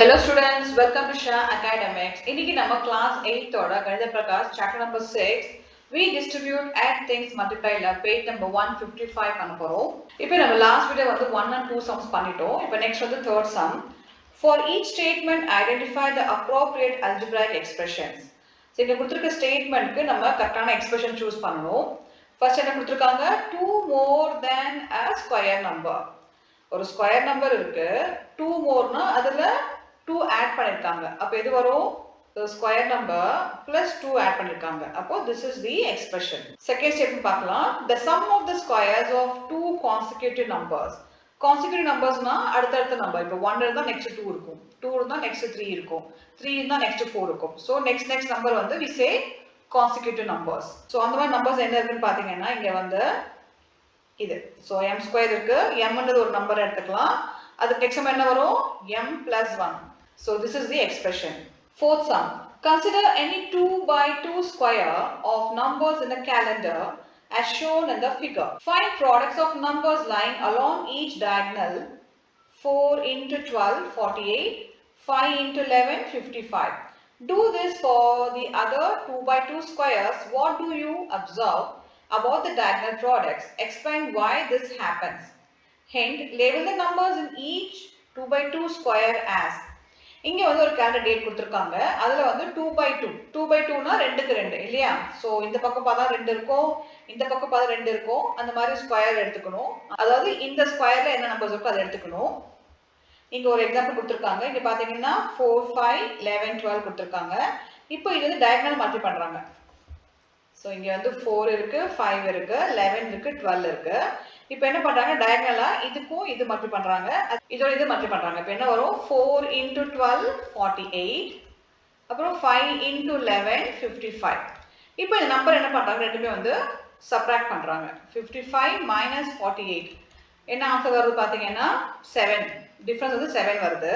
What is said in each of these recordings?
Hello students, welcome to Shah Academics. இன்னைக்கு நம்ம class 8 ஓட கணித Prakash chapter number 6 we distribute add things multiply ல page number 155 பண்ண போறோம். இப்போ நம்ம last video வந்து 1 and 2 sums பண்ணிட்டோம். இப்போ next வந்து third sum. For each statement identify the appropriate algebraic expressions. So இங்க கொடுத்திருக்க ஸ்டேட்மென்ட்க்கு நம்ம கரெக்ட்டான எக்ஸ்பிரஷன் சூஸ் பண்ணனும். ஃபர்ஸ்ட் என்ன கொடுத்திருக்காங்க 2 more than a square number. ஒரு ஸ்கொயர் நம்பர் இருக்கு 2 மோர்னா அதுல 2 ஆட் பண்ணிருக்காங்க அப்ப எது வரும் the square number plus 2 add பண்ணிருக்காங்க அப்போ this is the expression second step பார்க்கலாம் the sum of the squares of two consecutive numbers நம்பர்ஸ்னா அடுத்தடுத்த நம்பர் இப்போ 1 இருந்தா நெக்ஸ்ட் 2 இருக்கும் 2 இருந்தா நெக்ஸ்ட் 3 இருக்கும் 3 இருந்தா நெக்ஸ்ட் 4 இருக்கும் சோ நெக்ஸ்ட் நம்பர் வந்து we say consecutive numbers so அந்த மாதிரி நம்பர்ஸ் என்ன இருக்குன்னு பாத்தீங்கன்னா இங்க வந்து இது சோ m ஸ்கொயர் இருக்கு m ன்றது ஒரு நம்பர் எடுத்துக்கலாம் அதுக்கு நெக்ஸ்ட் சம் என்ன வரும் m plus 1 so this is the expression fourth sum consider any 2 by 2 square of numbers in a calendar as shown in the figure find products of numbers lying along each diagonal 4 into 12 48 5 into 11 55 do this for the other 2 by 2 squares what do you observe about the diagonal products explain why this happens hint label the numbers in each 2 by 2 square as இங்க வந்து ஒரு calendar date கொடுத்திருக்காங்க அதுல வந்து 2 by 2 னா 2க்கு 2 இல்லையா so இந்த பக்கம் பார்த்தா 2 இருக்கும் இந்த பக்கம் பார்த்தா 2 இருக்கும் அந்த மாதிரி ஸ்கொயர் எடுத்துக்கணும் அதாவது இந்த ஸ்கொயர்ல என்ன நம்பர்ஸ் இருக்கோ அதை எடுத்துக்கணும் இங்க ஒரு எக்ஸாம்பிள் கொடுத்திருக்காங்க இங்க பாத்தீங்கன்னா 4 5 11 12 கொடுத்திருக்காங்க இப்போ இது வந்து டயகனல் மல்டி பண்றாங்க சோ இங்க வந்து 4 இருக்கு 5 இருக்கு 11 இருக்கு 12 இருக்கு இப்போ என்ன பண்றாங்க டயகனலா இதுக்கும் இது மல்டி பண்றாங்க இதோட இது மல்டி பண்றாங்க இப்போ என்ன வரும் 4 into 12 48 அப்புறம் 5 into 11 55 இப்போ இந்த நம்பர் என்ன பண்றாங்க ரெண்டுமே வந்து சப்ட்ராக்ட் பண்றாங்க 55 minus 48 என்ன ஆன்சர் வருது பாத்தீங்கன்னா 7 டிஃபரன்ஸ் வந்து 7 வருது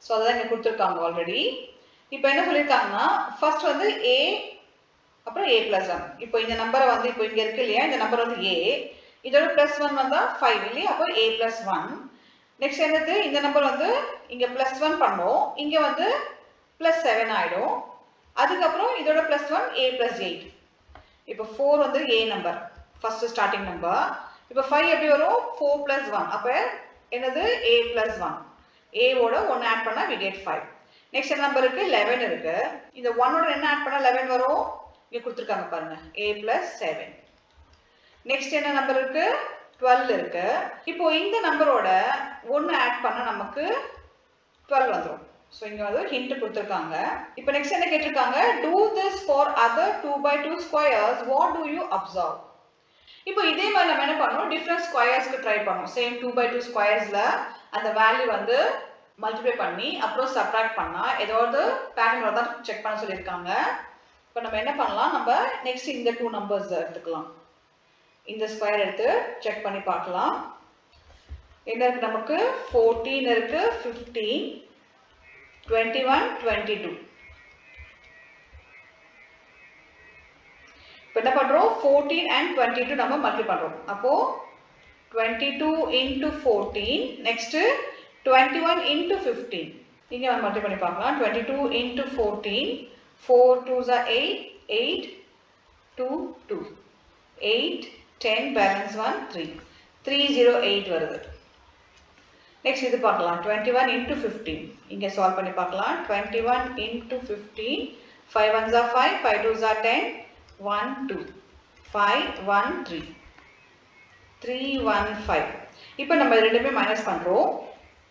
சோ அத இங்க கொடுத்திருக்காங்க ஆல்ரெடி இப்போ என்ன சொல்லிருக்காங்கன்னா ஃபர்ஸ்ட் வந்து a அப்புறம் a plus 1 இப்போ இந்த நம்பரை வந்து இப்போ இங்க இருக்கு இல்லையா இந்த நம்பர் வந்து a இதோட plus 1 வந்தா 5 இல்லையா அப்போ a plus 1 நெக்ஸ்ட் என்னது இந்த நம்பர் வந்து இங்க plus 1 பண்ணோம் இங்க வந்து plus 7 ஆயிடும் அதுக்கப்புறம் இதோட plus 1 a plus 8 இப்போ 4 வந்து a number first starting number இப்போ 5 எப்படி வரும் 4 plus 1 அப்ப என்னது a plus 1 a ஓட 1 ஆட் பண்ணா we get 5 நெக்ஸ்ட் என்ன நம்பர் இருக்கு 11 இருக்கு இந்த 1 ஓட என்ன ஆட் பண்ணா 11 வரும் இங்க கொடுத்திருக்காங்க பாருங்க a plus 7 நெக்ஸ்ட் என்ன நம்பர் இருக்கு 12 இருக்கு இப்போ இந்த நம்பரோட 1 ஆட் பண்ணா நமக்கு 12 வந்துரும் சோ இங்க வந்து ஹிண்ட் கொடுத்திருக்காங்க இப்போ நெக்ஸ்ட் என்ன கேட்டிருக்காங்க do this for other 2 by 2 squares what do you observe இப்போ இதே மாதிரி நம்ம என்ன பண்ணோம் டிஃபரண்ட் ஸ்கொயர்ஸ்க்கு ட்ரை பண்ணோம் சேம் 2 by 2 ஸ்கொயர்ஸ்ல அந்த வேல்யூ வந்து மல்டிப்ளை பண்ணி அப்புறம் சப்ட்ராக்ட் பண்ணா ஏதாவது பேட்டர்ன் வரதா செக் பண்ண சொல்லிருக்காங்க இப்போ நம்ம என்ன பண்ணலாம் நம்ம நெக்ஸ்ட் இந்த 2 நம்பர்ஸ் எடுத்துக்கலாம் இந்த ஸ்கொயர் எடுத்து செக் பண்ணி பார்க்கலாம் என்ன இருக்கு நமக்கு 14 இருக்கு 15 21 22 இப்போ என்ன பண்றோம் 14 and 22 நம்ம மல்டிப்ளை பண்றோம் அப்போ 22 into 14 next 21 into 15 இங்க நம்ம மல்டிப்ளை பண்ணி பார்க்கலாம் 22 into 14 4 2s are 8 8 2 2 8 10 balance 1 3 308 வருது நெக்ஸ்ட் இது பார்க்கலாம் 21 into 15 இங்க சால்வ் பண்ணி பார்க்கலாம் 21 into 15 5 1s are 5 5 2s are 10 1 2 5 1 3 315 இப்போ நம்ம ரெண்டுமே மைனஸ் பண்றோம்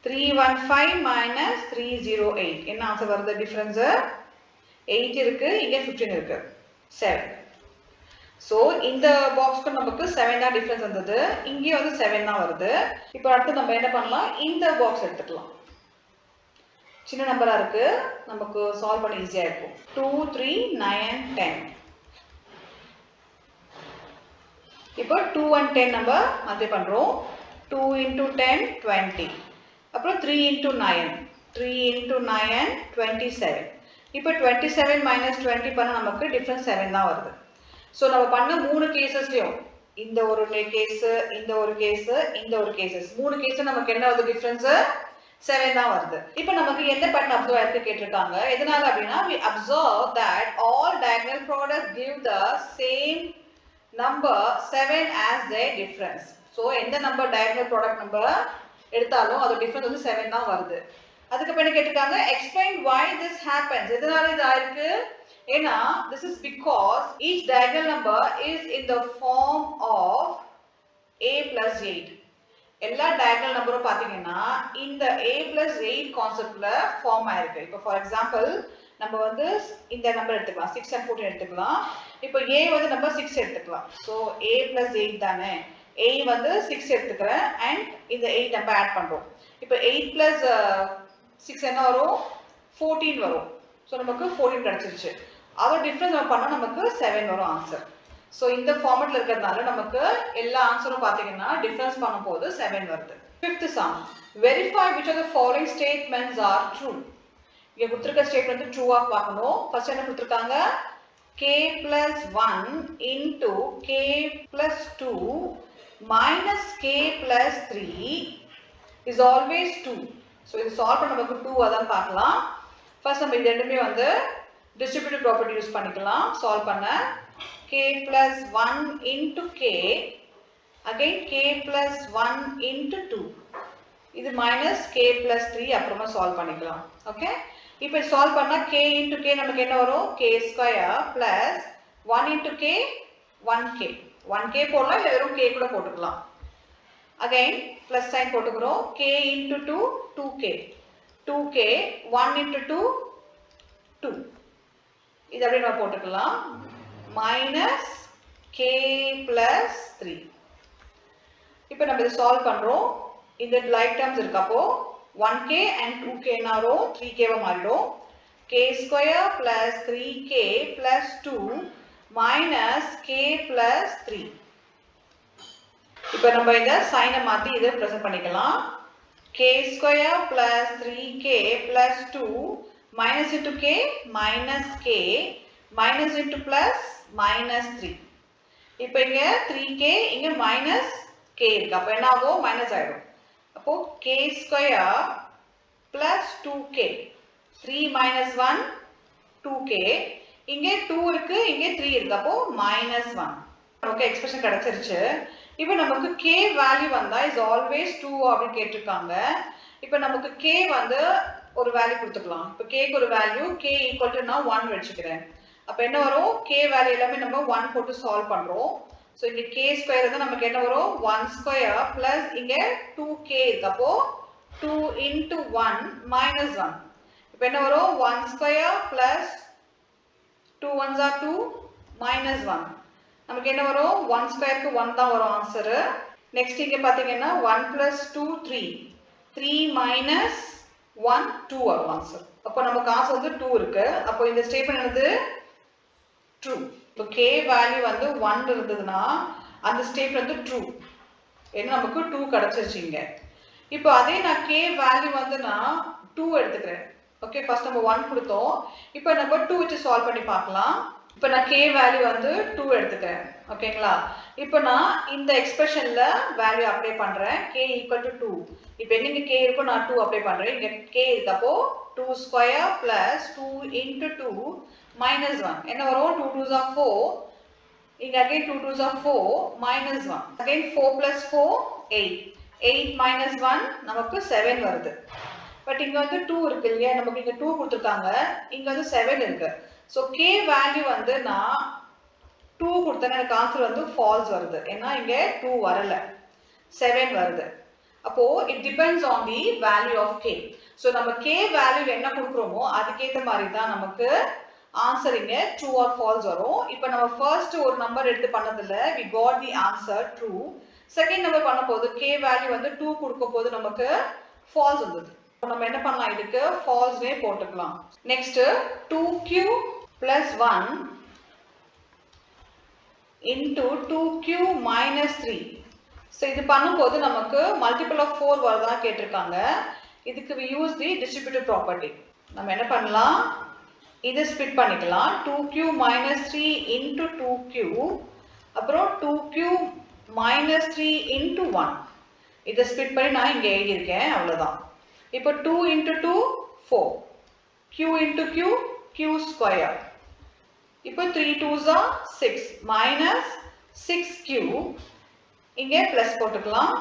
315 minus 308 என்ன ஆன்சர் வருது டிஃபரன்ஸ் 8 இருக்கு இங்க 15 இருக்கு 7 சோ இந்த பாக்ஸ்க்கு நமக்கு 7 தான் டிஃபரன்ஸ் வந்தது இங்க வந்து 7 தான் வருது இப்போ அடுத்து நம்ம என்ன பண்ணலாம் இந்த பாக்ஸ் எடுத்துக்கலாம் சின்ன நம்பரா இருக்கு நமக்கு சால்வ் பண்ண ஈஸியா இருக்கும் 2 3 9 10 இப்போ 2 and 10 நம்ம மல்டிப்ளை பண்றோம் 2 into 10 20 அப்புறம் 3 into 9 3 into 9 27 இப்போ 27 minus 20 பண்ணா நமக்கு டிஃபரன்ஸ் 7 தான் வருது சோ நம்ம பண்ண மூணு கேसेसலயும் இந்த ஒரு கேஸ் இந்த ஒரு கேஸ் இந்த ஒரு கேसेस மூணு கேஸ் நமக்கு என்ன வருது டிஃபரன்ஸ் 7 தான் வருது. இப்போ நமக்கு எந்த pattern observe ஆயிருக்கு கேட்டிருக்காங்க. எதனால அப்படின்னா we observe that all diagonal products give the same number 7 as their difference. So எந்த நம்பர் diagonal product நம்ம எடுத்தாலும் அதோட டிஃபரன்ஸ் வந்து 7 தான் வருது. அதுக்கு அப்புறம் என்ன கேட்டிருக்காங்க, explain why this happens. எதனால இது ஆயிருக்கு? ஏன்னா this is because each diagonal number is in the form of a plus 8. எல்லா diagonal நம்பரும் பாத்தீங்கன்னா இந்த a plus 8 கான்செப்ட்ல ஃபார்ம் ஆயிருக்கு. இப்போ ஃபார் எக்ஸாம்பிள் நம்ம வந்து இந்த நம்பர் எடுத்துக்கலாம், 6 and 14 எடுத்துக்கலாம். இப்போ a வந்து நம்ம 6 எடுத்துக்கலாம். ஸோ a plus 8 தானே, a வந்து 6 எடுத்துக்கிறேன் அண்ட் இந்த 8 நம்ம ஆட் பண்றோம். இப்போ 8 plus 6 என்ன வரும், 14 வரும். ஸோ நமக்கு 14 கிடைச்சிருச்சு. அதோட டிஃபரன்ஸ் நம்ம பண்ணா நமக்கு 7 வரும் ஆன்சர். ஸோ இந்த ஃபார்மட்ல இருக்கிறதுனால நமக்கு எல்லா ஆன்சரும் பாத்தீங்கன்னா டிஃபரன்ஸ் பண்ணும்போது 7 வருது. Fifth sum, verify which of the following statements are true. இங்க கொடுத்திருக்க ஸ்டேட்மெண்ட் வந்து ட்ரூவா பார்க்கணும். ஃபர்ஸ்ட் என்ன கொடுத்திருக்காங்க, k plus 1 into k plus 2 minus k plus 3 is always 2. So இது சால்வ் பண்ண நமக்கு 2 அதான் பார்க்கலாம். ஃபர்ஸ்ட் நம்ம இது ரெண்டுமே வந்து டிஸ்ட்ரிபியூட்டிவ் ப்ராப்பர்ட்டி யூஸ் பண்ணிக்கலாம் சால்வ் பண்ண. k plus 1 into k, again k plus 1 into 2, இது minus k plus 3 அப்புறமா சால்வ் பண்ணிக்கலாம். ஓகே, இப்போ சால்வ் பண்ணா k into k நமக்கு என்ன வரும், k square plus 1 into k 1k. 1k போடலாம் இல்ல வெறும் k கூட போட்டுக்கலாம். again plus sign போட்டுக்கிறோம். k into 2 2k, 2k 1 into 2 2, இது அப்படியே நம்ம போட்டுக்கலாம். minus k plus 3. இப்போ நம்ம இதை சால்வ் பண்றோம். இந்த லைக் டேர்ம்ஸ் இருக்கு, அப்போ 1k and 2k நாரும் 3k வா மாறிடும். k square plus 3k plus 2 minus k plus 3. இப்போ நம்ம இந்த சைனை மாத்தி இதை பிரசன்ட் பண்ணிக்கலாம். k square plus 3k plus 2 minus into k minus k minus into plus minus 3. இப்போ இங்க 3k இங்க minus k இருக்கு, அப்ப என்ன ஆகும், மைனஸ் ஆயிடும். அப்போ k square plus 2k, 3 minus 1 2k, இங்க 2 இருக்கு இங்க 3 இருக்கு, அப்போ minus 1. ஓகே, எக்ஸ்பிரஷன் கிடைச்சிருச்சு. இப்போ நமக்கு k வேல்யூ வந்தா is always 2 அப்படி கேட்டிருக்காங்க. இப்போ நமக்கு k வந்து ஒரு வேல்யூ கொடுத்துக்கலாம். இப்போ k க்கு ஒரு வேல்யூ k equal to நான் 1 வெச்சுக்கிறேன். அப்ப என்ன வரும், k வேல்யூ எல்லாமே நம்ம 1 போட்டு சால்வ் பண்றோம். சோ இங்க k ஸ்கொயர் வந்து நமக்கு என்ன வரும், 1 ஸ்கொயர் பிளஸ் இங்க 2k இருக்கு, அப்போ 2 into 1 minus 1. இப்போ என்ன வரும், 1 square plus 2 ones are 2 minus 1. நமக்கு என்ன வரும், 1 ஸ்கொயருக்கு 1 தான் வரும் ஆன்சர். நெக்ஸ்ட் இங்க பாத்தீங்கன்னா 1 plus 2 3, 3 minus 1 2 வரும் ஆன்சர். அப்போ நமக்கு ஆன்சர் வந்து 2 இருக்கு. அப்போ இந்த ஸ்டேட்மெண்ட் என்னது, ட்ரூ. இப்போ k வேல்யூ வந்து 1 இருந்ததுன்னா அந்த ஸ்டேட்மெண்ட் வந்து ட்ரூ. ஏன்னா நமக்கு 2 கிடைச்சிருச்சு இங்க. இப்போ அதே நான் k வேல்யூ வந்து நான் 2 எடுத்துக்கிறேன். ஓகே, ஃபர்ஸ்ட் நம்ம 1 கொடுத்தோம். இப்போ நம்ம 2 வச்சு சால்வ் பண்ணி பார்க்கலாம். இப்போ நான் k வேல்யூ வந்து 2 எடுத்துக்கிறேன். ஓகேங்களா, இப்போ நான் இந்த எக்ஸ்பிரஷன்ல வேல்யூ அப்ளை பண்றேன், k equal to 2. இப்போ எங்க k இருக்கோ நான் 2 அப்ளை பண்றேன். இங்க k இருக்கு, அப்போ 2 ஸ்கொயர் பிளஸ் 2 into 2 minus 1. என்ன வரும், 2 2s are 4. இங்க again 2 2s are 4 minus 1. again 4 plus 4 8. 8 minus 1 நமக்கு 7 வருது. பட் இங்க வந்து 2 இருக்கு இல்லையா, நமக்கு இங்க 2 கொடுத்திருக்காங்க, இங்க வந்து 7 இருக்கு. சோ k வேல்யூ வந்து நான் 2 கொடுத்தேன்னா எனக்கு ஆன்சர் வந்து ஃபால்ஸ் வருது. ஏன்னா இங்க 2 வரல, 7 வருது. அப்போ it depends on the value of k. So நம்ம k வேல்யூ என்ன கொடுக்கறோமோ அதுக்கேத்த மாதிரி தான் நமக்கு ஆன்சர் இங்க ட்ரூ ஆர் ஃபால்ஸ் வரும். இப்போ நம்ம ஃபர்ஸ்ட் ஒரு நம்பர் எடுத்து பண்ணதுல we got the answer true. Second number பண்ணும்போது k வேல்யூ வந்து 2 கொடுக்கும்போது நமக்கு ஃபால்ஸ் வந்தது. நம்ம என்ன பண்ணலாம், இதுக்கு ஃபால்ஸ்னே போட்டுக்கலாம். Next 2q plus 1 into 2q minus 3. So இது பண்ணும்போது நமக்கு மல்டிபிள் ஆஃப் 4 வரதா கேட்டிருக்காங்க. இதுக்கு we use the distributive property. நம்ம என்ன பண்ணலாம், இதை ஸ்ப்ளிட் பண்ணிக்கலாம். 2q minus 3 into 2q, அப்புறம் 2q minus 3 into 1. இதை ஸ்ப்ளிட் பண்ணி நான் இங்க எழுதியிருக்கேன், அவ்வளவுதான். இப்போ 2 into 2 4, q into q q square. இப்போ 3 2s are 6 minus 6q, இங்கே பிளஸ் போட்டுக்கலாம்.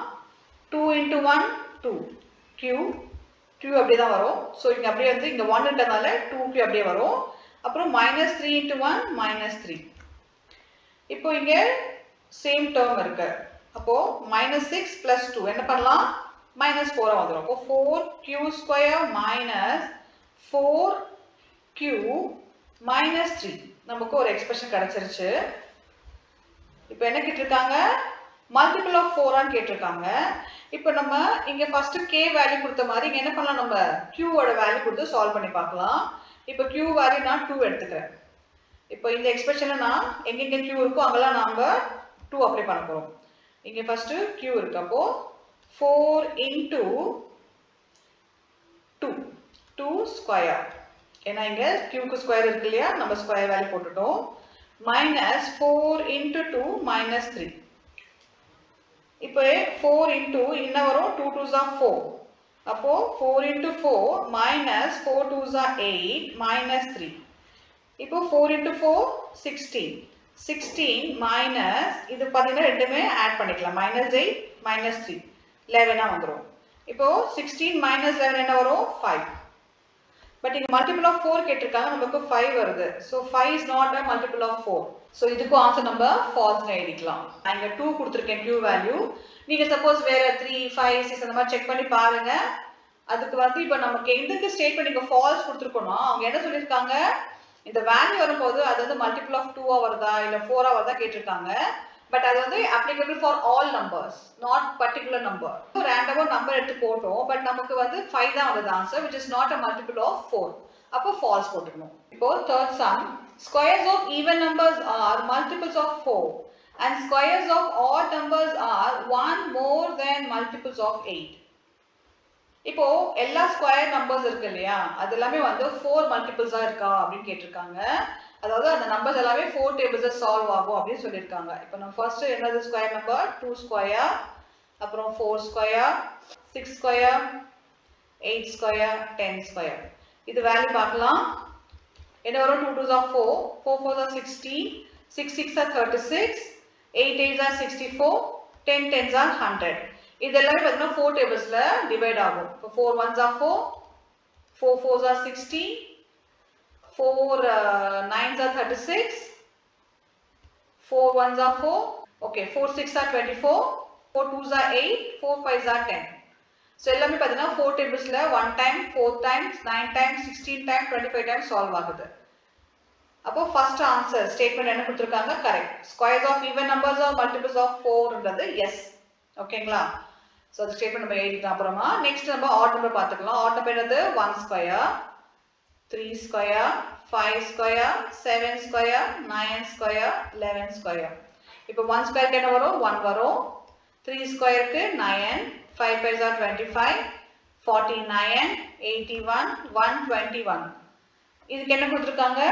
2 into 1 2 q அப்படியே தான் வரும். ஸோ இங்கே அப்படியே வந்து இங்கே 1 இருக்கிறதுனால 2q அப்படியே வரும். அப்புறம் minus 3 into 1 minus 3. இப்போ இங்கே சேம் டேர்ம் இருக்கு. அப்போ minus 6 plus 2 என்ன பண்ணலாம், minus 4 வந்துடும். அப்போ 4q square minus 4q minus 3 நமக்கு ஒரு எக்ஸ்பிரஷன் கிடைச்சிருச்சு. இப்போ என்ன கேட்டிருக்காங்க, மல்டிபிள் ஆஃப் 4 ஆன்னு கேட்டிருக்காங்க. இப்போ நம்ம இங்க ஃபர்ஸ்ட் k வேல்யூ கொடுத்த மாதிரி இங்க என்ன பண்ணலாம், நம்ம q ஓட வேல்யூ கொடுத்து சால்வ் பண்ணி பார்க்கலாம். இப்போ q வேல்யூ நான் 2 எடுத்துக்கிறேன். இப்போ இந்த எக்ஸ்பிரஷன்ல நான் எங்கெங்க q இருக்கோ அங்கெல்லாம் நாம 2 அப்ளை பண்ண போறோம். இங்க ஃபர்ஸ்ட் q இருக்கு. அப்போ 4 into 2 ஸ்கொயர், ஏன்னா இங்க q க்கு ஸ்கொயர் இருக்கு இல்லையா, நம்ம ஸ்கொயர் வேல்யூ போட்டுட்டோம். Minus 4 into 2 minus 3. இப்போ 4 into என்ன வரும், 2 2s are 4. அப்போ 4 into 4 minus 4 2s are 8 minus 3. இப்போ 4 into 4 16. 16 minus இது பார்த்தீங்கன்னா ரெண்டுமே ஆட் பண்ணிக்கலாம். minus 8 minus 3 11 வந்துரும். இப்போ 16 minus 11 என்ன வரும், 5. பட் இங்க மல்டிபிள் ஆஃப் 4 கேட்டிருக்காங்க, நமக்கு 5 வருது. So 5 is not a multiple of 4. So இதுக்கு ஆன்சர் நம்ம ஃபால்ஸ்னு எழுதிக்கலாம். நான் இங்க 2 கொடுத்துருக்கேன் q வேல்யூ. நீங்க சப்போஸ் வேற 3 5 6 அந்த மாதிரி செக் பண்ணி பாருங்க. அதுக்கு வந்து இப்போ நமக்கு எதுக்கு ஸ்டேட்மெண்ட் இங்க ஃபால்ஸ் கொடுத்துருக்கோம்னா, அவங்க என்ன சொல்லியிருக்காங்க, இந்த வேல்யூ வரும்போது அது வந்து மல்டிபிள் ஆஃப் 2 வருதா இல்ல 4 வருதா கேட்டிருக்காங்க. பட் அது வந்து applicable for all numbers, not particular number. ரேண்டமா நம்பர் எடுத்து போட்டோம், பட் நமக்கு வந்து 5 தான் வந்தது answer, which is not a multiple of 4. அப்போ false போட்டுக்கணும். இப்போ third sum, squares of even numbers are multiples of 4 and squares of odd numbers are 1 more than multiples of 8. இப்போ எல்லா ஸ்கொயர் நம்பர்ஸ் இருக்கு இல்லையா, அது எல்லாமே வந்து 4 மல்டிபிள்ஸா இருக்கா அப்படின்னு கேட்டிருக்காங்க. அதாவது அந்த நம்பர்ஸ் எல்லாமே 4 டேபிள்ஸ்ல சால்வ் ஆகும் அப்படின்னு சொல்லியிருக்காங்க. இப்போ நம்ம ஃபர்ஸ்ட் என்னது ஸ்கொயர் நம்பர், 2 ஸ்கொயர், அப்புறம் 4 ஸ்கொயர், 6 ஸ்கொயர், 8 ஸ்கொயர், 10 ஸ்கொயர். இது வேல்யூ பார்க்கலாம். என்ன வரும், 2 2s are 4, 4 4s are 16, 6 6 are 36, 8 8s are 64, 10 10s are 100. இது எல்லாமே பார்த்தீங்கன்னா 4 டேபிள்ஸ்ல டிவைட் ஆகும். இப்போ 4 1s are 4, 4 4s are 60, 4 9s are 36, 4 1s are 4, okay 4 6 are 24, 4 2s are 8, 4 5s are 10. So எல்லாமே பார்த்தீங்கன்னா 4 டேபிள்ஸ்ல 1 time 4 times 9 times 16 time 25 times solve ஆகுது. அப்போ ஃபர்ஸ்ட் ஆன்சர் ஸ்டேட்மெண்ட் என்ன கொடுத்திருக்காங்க, correct. Squares of even numbers are multiples of 4ன்றது yes. ஓகேங்களா, so அந்த ஸ்டேட்மெண்ட் நம்ம எழுதிக்கலாம். அப்புறமா நெக்ஸ்ட் நம்ம ஆட் நம்பர் பார்த்துக்கலாம். ஆட் நம்பர் என்னது, 1 square, 3 square, 5 square, 7 square, 9 square, 11 square. இப்போ 1 ஸ்கொயருக்கு என்ன வரும், 1 வரும். 3 ஸ்கொயருக்கு 9, 5 5s are 25, 49, 81, 121. இதுக்கு என்ன கொடுத்துருக்காங்க,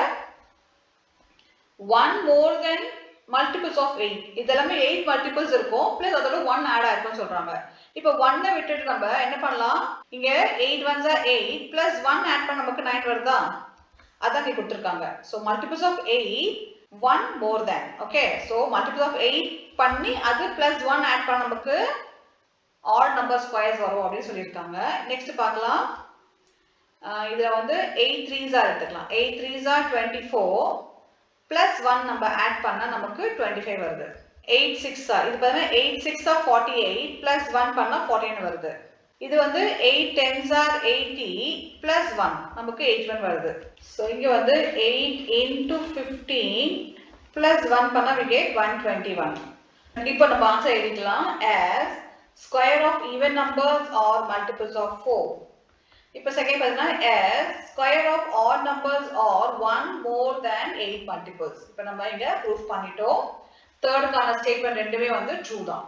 1 more than multiples of 8. இதெல்லாமே 8 multiples இருக்கும், பிளஸ் அதோட 1 ஆட் ஆயிருக்கும்னு சொல்றாங்க. இப்போ 1 விட்டுட்டு நம்ம என்ன பண்ணலாம், இங்க 8 1s are 8 plus 1 ஆட் பண்ண நமக்கு 9 வருதா, அதான் இங்க கொடுத்திருக்காங்க. So multiples of 8 1 more than. Okay, so multiples of 8 பண்ணி அது plus 1 ஆட் பண்ண நமக்கு odd number squares வரும் அப்படின்னு சொல்லியிருக்காங்க. நெக்ஸ்ட் பார்க்கலாம். இதுல வந்து 8 3s ஆ எடுத்துக்கலாம். 8 3s are 24 plus 1 நம்ம ஆட் பண்ணா நமக்கு 25 வருது. 8 6 ஆ, இது பாருங்க 8 6 are 48 plus 1 பண்ணா 49 வருது. இது வந்து 8 10s are 80 plus 1 நமக்கு 81 வருது. சோ இங்க வந்து 8 into 15 plus 1 பண்ணா we get 121. இப்போ நம்ம ஆன்சர் எழுதிக்கலாம் as square of even numbers or multiples of 4. இப்போ செகண்ட் பார்த்தீங்கன்னா as square of odd numbers or 1 more than 8 multiples. இப்போ நம்ம இங்க ப்ரூஃப் பண்ணிட்டோம். தேர்டுக்கான ஸ்டேட்மெண்ட் ரெண்டுமே வந்து ட்ரூ தான்.